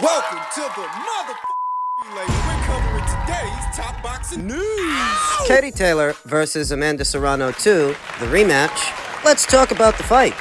Welcome to the relay. We're covering today's top boxing news. Katie Taylor versus Amanda Serrano II, the rematch. Let's talk about the fight,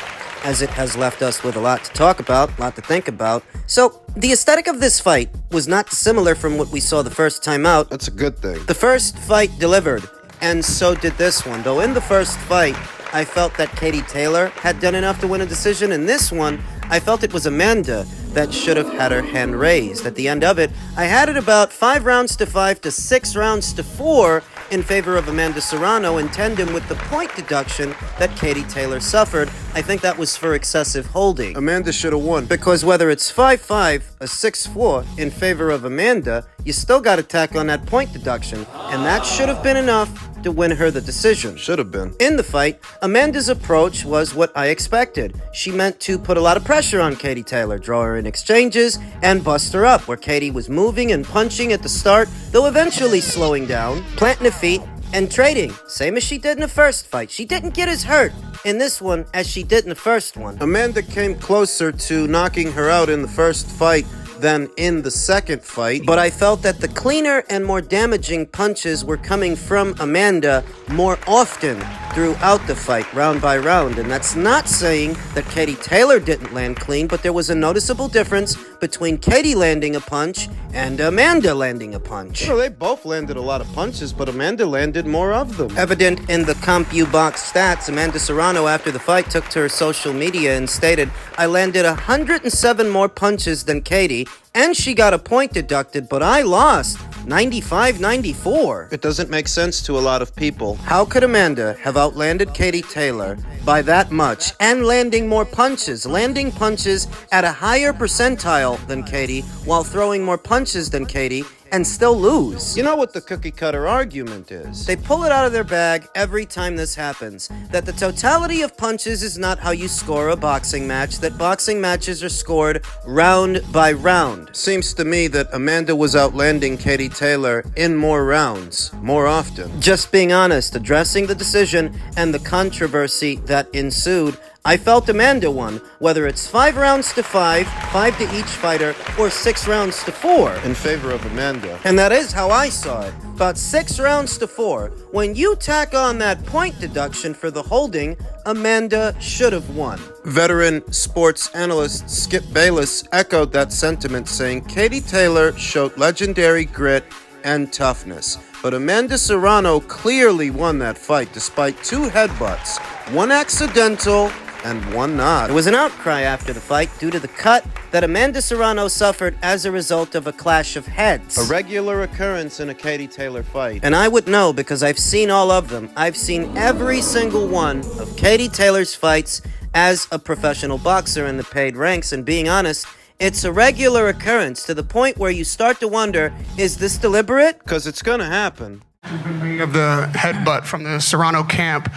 as it has left us with a lot to talk about, a lot to think about. So, the aesthetic of this fight was not dissimilar from what we saw the first time out. That's a good thing. The first fight delivered, and so did this one. Though in the first fight, I felt that Katie Taylor had done enough to win a decision. In this one, I felt it was Amanda that should have had her hand raised. At the end of it, I had it about 5 rounds to 5 to 6 rounds to 4 in favor of Amanda Serrano, in tandem with the point deduction that Katie Taylor suffered. I think that was for excessive holding. Amanda should have won. Because whether it's 5-5 or 6-4 in favor of Amanda, you still got to tack on that point deduction, and that should have been enough to win her the decision. Should have been. In the fight, Amanda's approach was what I expected. She meant to put a lot of pressure on Katie Taylor, draw her in exchanges, and bust her up, where Katie was moving and punching at the start, though eventually slowing down, planting her feet, and trading, same as she did in the first fight. She didn't get as hurt in this one as she did in the first one. Amanda came closer to knocking her out in the first fight than in the second fight. But I felt that the cleaner and more damaging punches were coming from Amanda more often throughout the fight, round by round. And that's not saying that Katie Taylor didn't land clean, but there was a noticeable difference between Katie landing a punch and Amanda landing a punch. Well, they both landed a lot of punches, but Amanda landed more of them. Evident in the CompuBox box stats, Amanda Serrano, after the fight, took to her social media and stated, "I landed 107 more punches than Katie, and she got a point deducted, but I lost 95-94. It doesn't make sense to a lot of people. How could Amanda have outlanded Katie Taylor by that much and landing more punches, landing punches at a higher percentile than Katie while throwing more punches than Katie, and still lose? You know what the cookie cutter argument is? They pull it out of their bag every time this happens, that the totality of punches is not how you score a boxing match, that boxing matches are scored round by round. Seems to me that Amanda was outlanding Katie Taylor in more rounds, more often. Just being honest, addressing the decision and the controversy that ensued, I felt Amanda won, whether it's 5 rounds to 5, 5 to each fighter, or 6 rounds to 4. In favor of Amanda. And that is how I saw it. About 6 rounds to 4. When you tack on that point deduction for the holding, Amanda should have won. Veteran sports analyst Skip Bayless echoed that sentiment, saying Katie Taylor showed legendary grit and toughness. But Amanda Serrano clearly won that fight despite 2 headbutts, 1 accidental and 1 not. There was an outcry after the fight due to the cut that Amanda Serrano suffered as a result of a clash of heads. A regular occurrence in a Katie Taylor fight. And I would know because I've seen all of them. I've seen every single one of Katie Taylor's fights as a professional boxer in the paid ranks, and being honest, it's a regular occurrence to the point where you start to wonder, is this deliberate? Because it's gonna happen. Of the headbutt from the Serrano camp,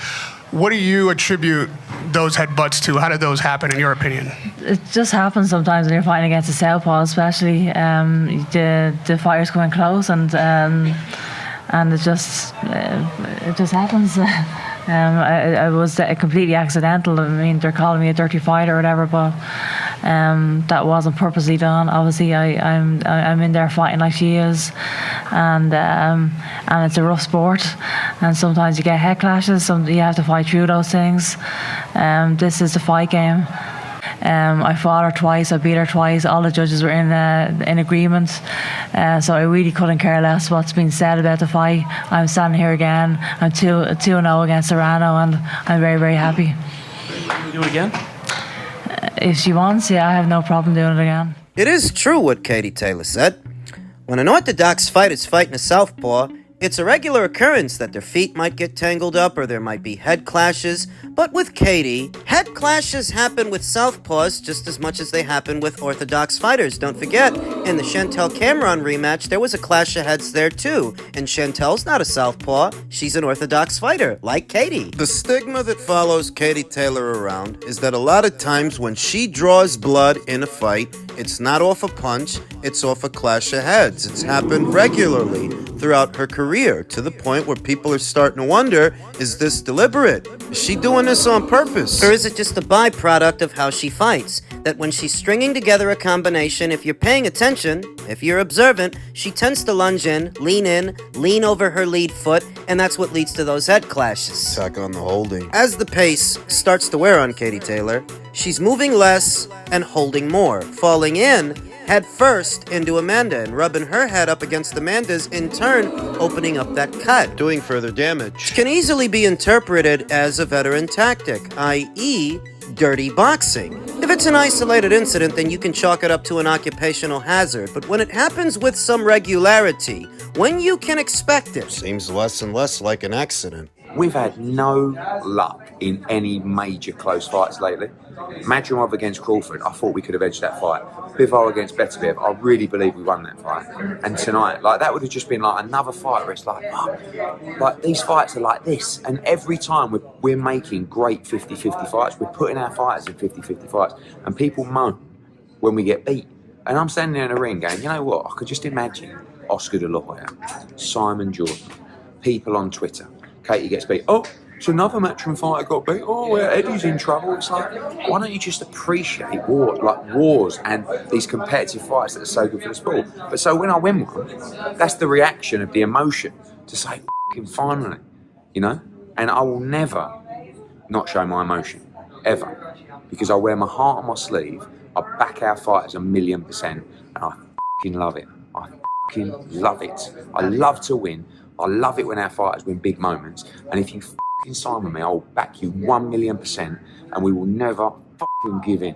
what do you attribute those headbutts to? How did those happen, in your opinion? It just happens sometimes when you're fighting against a southpaw, especially. The fighters coming close, and it just happens. I was completely accidental. I mean, they're calling me a dirty fighter or whatever, but that wasn't purposely done. Obviously, I'm in there fighting like she is, and it's a rough sport, and sometimes you get head clashes. You have to fight through those things. This is the fight game. I fought her twice, I beat her twice. All the judges were in agreement, so I really couldn't care less what's been said about the fight. I'm standing here again. I'm 2-0 against Serrano, and I'm very, very happy. Do it again? If she wants, yeah, I have no problem doing it again. It is true what Katie Taylor said. When an orthodox fighter's fighting a southpaw, it's a regular occurrence that their feet might get tangled up or there might be head clashes. But with Katie, head clashes happen with southpaws just as much as they happen with orthodox fighters. Don't forget, in the Chantel Cameron rematch, there was a clash of heads there too. And Chantel's not a southpaw, she's an orthodox fighter, like Katie. The stigma that follows Katie Taylor around is that a lot of times when she draws blood in a fight, it's not off a punch, it's off a clash of heads. It's happened regularly. throughout her career, to the point where people are starting to wonder, is this deliberate? Is she doing this on purpose? Or is it just a byproduct of how she fights? That when she's stringing together a combination, if you're paying attention, if you're observant, she tends to lunge in, lean over her lead foot, and that's what leads to those head clashes. Attack on the holding. As the pace starts to wear on Katie Taylor, she's moving less and holding more, falling in head first into Amanda and rubbing her head up against Amanda's, in turn opening up that cut. Doing further damage. Can easily be interpreted as a veteran tactic, i.e., dirty boxing. If it's an isolated incident, then you can chalk it up to an occupational hazard, but when it happens with some regularity, when you can expect it, Seems less and less like an accident. We've had no luck in any major close fights lately. Madrimov against Crawford, I thought we could have edged that fight. Bivol against Beterbiev, I really believe we won that fight. And tonight, that would have just been another fight where it's fuck. These fights are like this. And every time we're making great 50-50 fights, we're putting our fighters in 50-50 fights. And people moan when we get beat. And I'm standing there in a ring going, you know what, I could just imagine Oscar De La Hoya, Simon Jordan, people on Twitter. Katie gets beat. Oh, it's another matchroom fighter got beat. Oh, well, Eddie's in trouble. It's why don't you just appreciate wars and these competitive fights that are so good for the sport? But so when I win one, that's the reaction of the emotion to say, finally, And I will never not show my emotion, ever, because I wear my heart on my sleeve. I back our fighters 1,000,000%, and I love it. I love it. I love to win. I love it when our fighters win big moments. And if you sign with me, I'll back you 1,000,000%, and we will never give in.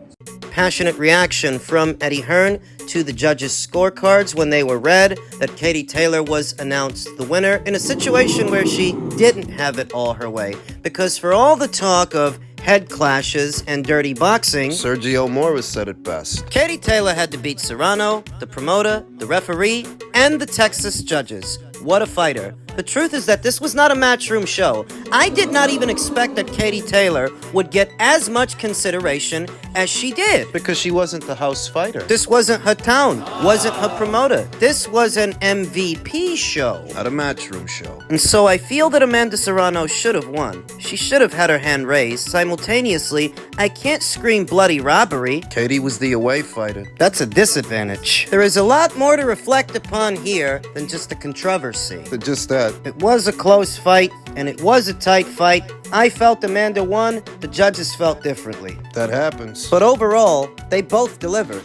passionate reaction from Eddie Hearn to the judges' scorecards when they were read that Katie Taylor was announced the winner in a situation where she didn't have it all her way. Because for all the talk of head clashes and dirty boxing, Sergio Morris said it best. Katie Taylor had to beat Serrano, the promoter, the referee, and the Texas judges. What a fighter. The truth is that this was not a matchroom show. I did not even expect that Katie Taylor would get as much consideration as she did. Because she wasn't the house fighter. This wasn't her town, wasn't her promoter. This was an MVP show. Not a matchroom show. And so I feel that Amanda Serrano should have won. She should have had her hand raised. Simultaneously, I can't scream bloody robbery. Katie was the away fighter. That's a disadvantage. There is a lot more to reflect upon here than just a controversy. Just that. It was a close fight, and it was a tight fight. I felt Amanda won, the judges felt differently. That happens. But overall, they both delivered.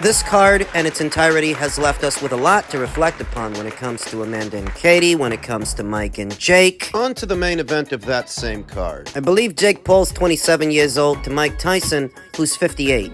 This card and its entirety has left us with a lot to reflect upon when it comes to Amanda and Katie, when it comes to Mike and Jake. On to the main event of that same card. I believe Jake Paul's 27 years old to Mike Tyson, who's 58.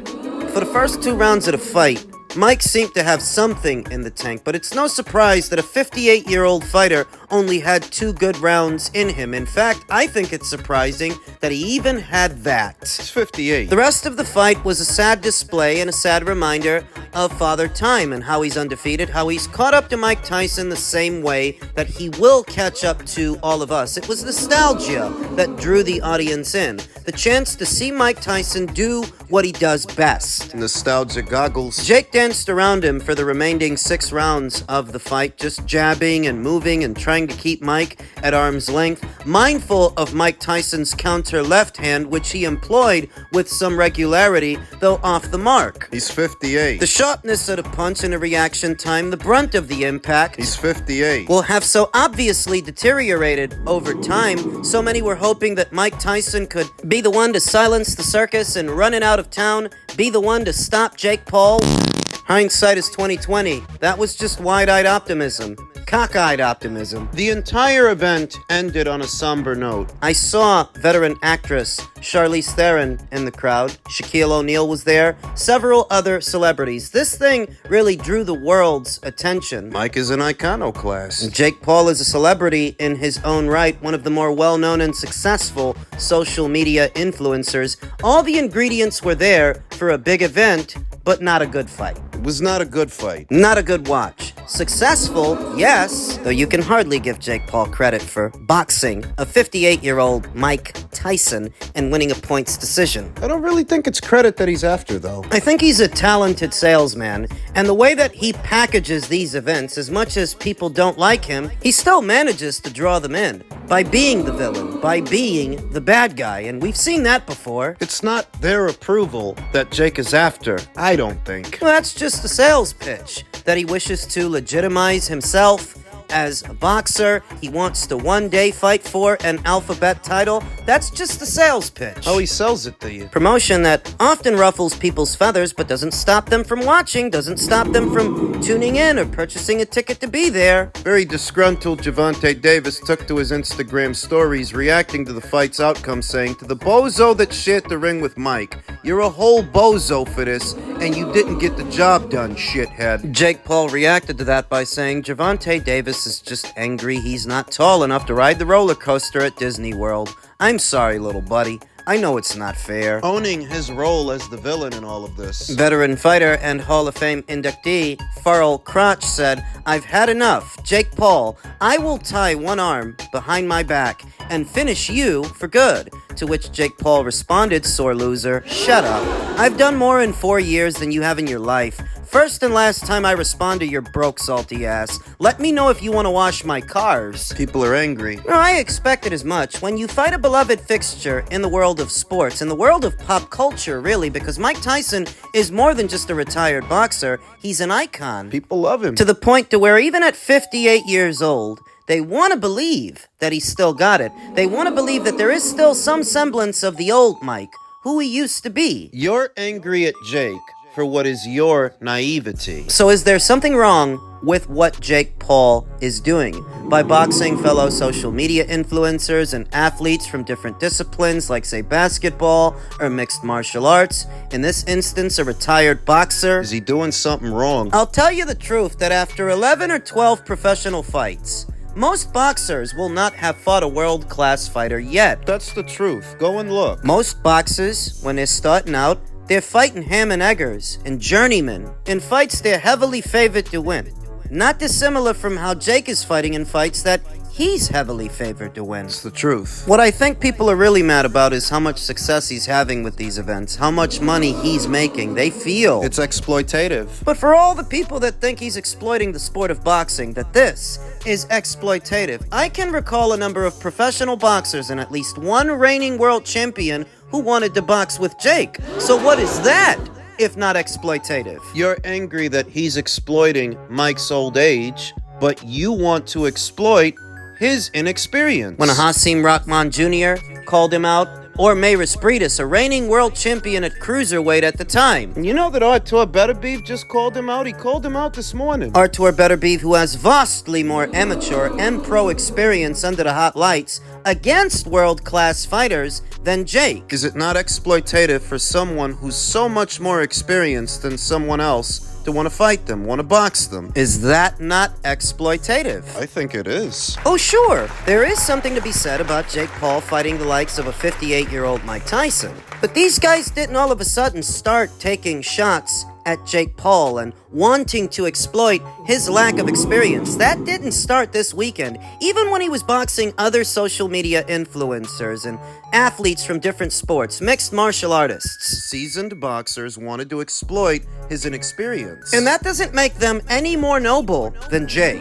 For the first 2 rounds of the fight, Mike seemed to have something in the tank, but it's no surprise that a 58-year-old fighter only had 2 good rounds in him. In fact, I think it's surprising that he even had that. He's 58. The rest of the fight was a sad display and a sad reminder of Father Time and how he's undefeated, how he's caught up to Mike Tyson the same way that he will catch up to all of us. It was nostalgia that drew the audience in. The chance to see Mike Tyson do what he does best. Nostalgia goggles. Jake danced around him for the remaining 6 rounds of the fight, just jabbing and moving and trying to keep Mike at arm's length, mindful of Mike Tyson's counter left hand, which he employed with some regularity, though off the mark. He's 58. The sharpness of the punch and the reaction time, the brunt of the impact, He's 58. will have so obviously deteriorated over time. So many were hoping that Mike Tyson could be the one to silence the circus and run it out of town, be the one to stop Jake Paul. Hindsight is 2020. That was just wide-eyed optimism. Cockeyed optimism. The entire event ended on a somber note. I saw veteran actress Charlize Theron in the crowd. Shaquille O'Neal was there. Several other celebrities. This thing really drew the world's attention. Mike is an iconoclast. Jake Paul is a celebrity in his own right, one of the more well-known and successful social media influencers. All the ingredients were there for a big event, but not a good fight. It was not a good fight. Not a good watch. Successful, yes, though you can hardly give Jake Paul credit for boxing a 58-year-old Mike Tyson and winning a points decision. I don't really think it's credit that he's after, though. I think he's a talented salesman, and the way that he packages these events, as much as people don't like him, he still manages to draw them in by being the villain, by being the bad guy, and we've seen that before. It's not their approval that Jake is after, I don't think. Well, that's just a sales pitch, that he wishes to legitimize himself as a boxer. He wants to one day fight for an alphabet title. That's just a sales pitch. How he sells it to you. Promotion that often ruffles people's feathers but doesn't stop them from watching, doesn't stop them from tuning in or purchasing a ticket to be there. Very disgruntled Gervonta Davis took to his Instagram stories reacting to the fight's outcome, saying, "To the bozo that shared the ring with Mike, you're a whole bozo for this, and you didn't get the job done, shithead." Jake Paul reacted to that by saying Gervonta Davis is just angry he's not tall enough to ride the roller coaster at Disney World. I'm sorry, little buddy. I know it's not fair. Owning his role as the villain in all of this. Veteran fighter and Hall of Fame inductee Farrell Crotch said, "I've had enough. Jake Paul, I will tie one arm behind my back and finish you for good." To which Jake Paul responded, "Sore loser, shut up. I've done more in 4 years than you have in your life. First and last time I respond to your broke, salty ass. Let me know if you want to wash my cars." People are angry. No, I expected as much. When you fight a beloved fixture in the world of sports, in the world of pop culture, really, because Mike Tyson is more than just a retired boxer, he's an icon. People love him. To the point to where even at 58 years old, they want to believe that he's still got it. They want to believe that there is still some semblance of the old Mike, who he used to be. You're angry at Jake for what is your naivety. So is there something wrong with what Jake Paul is doing by boxing fellow social media influencers and athletes from different disciplines like, say, basketball or mixed martial arts? In this instance, a retired boxer. Is he doing something wrong? I'll tell you the truth that after 11 or 12 professional fights, most boxers will not have fought a world-class fighter yet. That's the truth. Go and look. Most boxers, when they're starting out, they're fighting ham and eggers and journeymen in fights they're heavily favored to win. Not dissimilar from how Jake is fighting in fights that he's heavily favored to win. It's the truth. What I think people are really mad about is how much success he's having with these events, how much money he's making. They feel It's exploitative. But for all the people that think he's exploiting the sport of boxing, that this is exploitative, I can recall a number of professional boxers and at least one reigning world champion who wanted to box with Jake. So what is that if not exploitative? You're angry that he's exploiting Mike's old age, but you want to exploit his inexperience. When Hasim Rahman Jr. called him out, or Mayris Briedis, a reigning world champion at cruiserweight at the time. You know that Artur Beterbiev just called him out? He called him out this morning. Artur Beterbiev, who has vastly more amateur and pro experience under the hot lights against world-class fighters than Jake. Is it not exploitative for someone who's so much more experienced than someone else to want to fight them, want to box them? Is that not exploitative? I think it is. Oh, sure. There is something to be said about Jake Paul fighting the likes of a 58-year-old Mike Tyson. But these guys didn't all of a sudden start taking shots at Jake Paul and wanting to exploit his lack of experience. That didn't start this weekend. Even when he was boxing other social media influencers and athletes from different sports, mixed martial artists. Seasoned boxers wanted to exploit his inexperience. And that doesn't make them any more noble than Jake,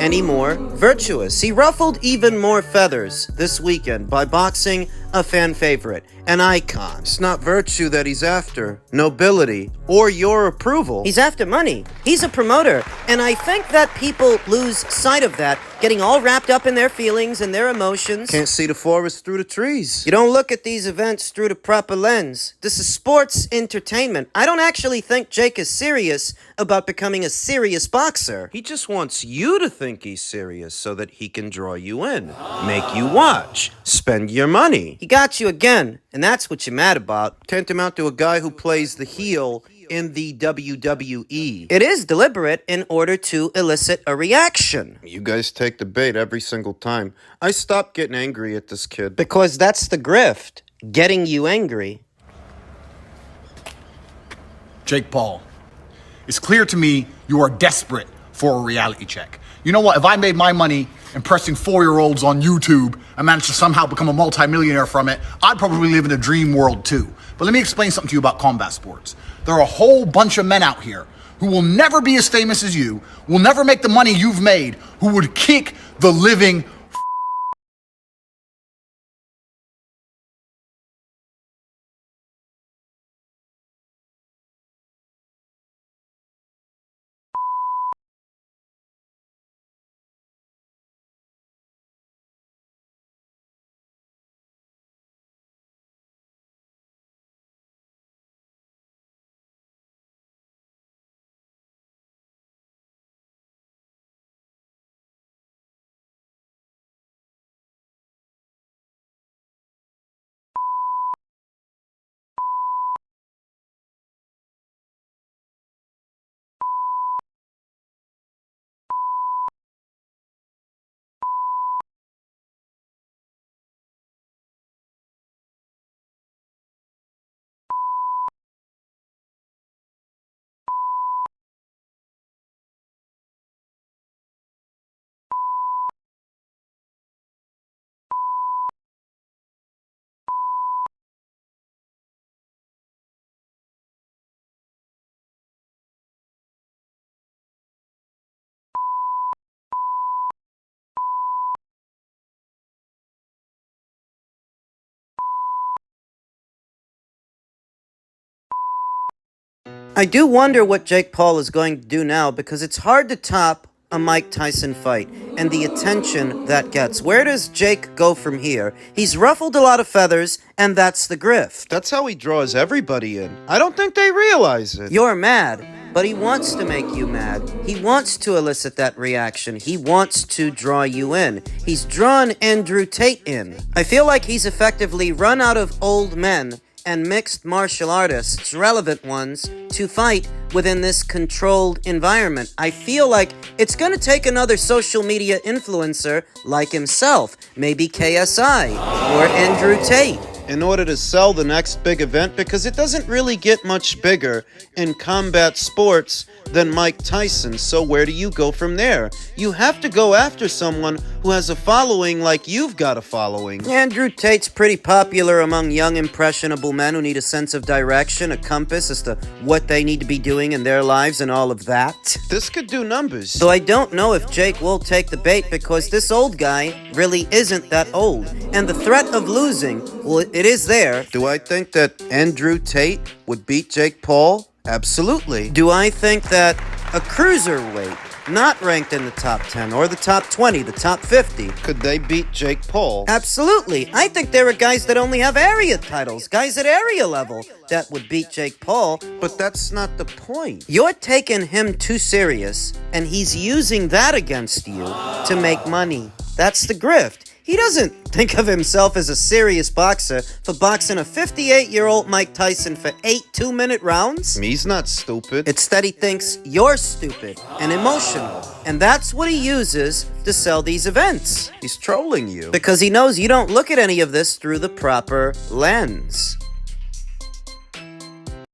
any more virtuous. He ruffled even more feathers this weekend by boxing a fan favorite, an icon. It's not virtue that he's after, nobility, or your approval. He's after money. He's a promoter. And I think that people lose sight of that, getting all wrapped up in their feelings and their emotions. Can't see the forest through the trees. You don't look at these events through the proper lens. This is sports entertainment. I don't actually think Jake is serious about becoming a serious boxer. He just wants you to think he's serious so that he can draw you in, make you watch, spend your money. He got you again, and that's what you're mad about. Tantamount to a guy who plays the heel in the WWE. It is deliberate in order to elicit a reaction. You guys take the bait every single time. I stopped getting angry at this kid. Because that's the grift, getting you angry. Jake Paul, It's clear to me you are desperate for a reality check. You know what? If I made my money impressing 4-year-olds on YouTube and managed to somehow become a multimillionaire from it, I'd probably live in a dream world too. But let me explain something to you about combat sports. There are a whole bunch of men out here who will never be as famous as you, will never make the money you've made, who would kick the living I do wonder what Jake Paul is going to do now, because it's hard to top a Mike Tyson fight and the attention that gets. Where does Jake go from here? He's ruffled a lot of feathers, and that's the grift. That's how he draws everybody in. I don't think they realize it. You're mad, but he wants to make you mad. He wants to elicit that reaction. He wants to draw you in. He's drawn Andrew Tate in. I feel like he's effectively run out of old men and mixed martial artists, relevant ones, to fight within this controlled environment. I feel like it's gonna take another social media influencer like himself, maybe KSI or Andrew Tate, in order to sell the next big event, because it doesn't really get much bigger in combat sports than Mike Tyson. So where do you go from there? You have to go after someone who has a following like you've got a following. Andrew Tate's pretty popular among young, impressionable men who need a sense of direction, a compass as to what they need to be doing in their lives and all of that. This could do numbers. So I don't know if Jake will take the bait, because this old guy really isn't that old. And the threat of losing, well, it is there. Do I think that Andrew Tate would beat Jake Paul? Absolutely. Do I think that a cruiserweight, not ranked in the top 10 or the top 20, the top 50, Could they beat Jake Paul? absolutely. I think there are guys that only have area titles, guys at area level, that would beat Jake Paul. But that's not the point. You're taking him too serious, and he's using that against you to make money. That's the grift. He doesn't think of himself as a serious boxer for boxing a 58-year-old Mike Tyson for 8 2-minute rounds. He's not stupid. It's that he thinks you're stupid and emotional. And that's what he uses to sell these events. He's trolling you. Because he knows you don't look at any of this through the proper lens.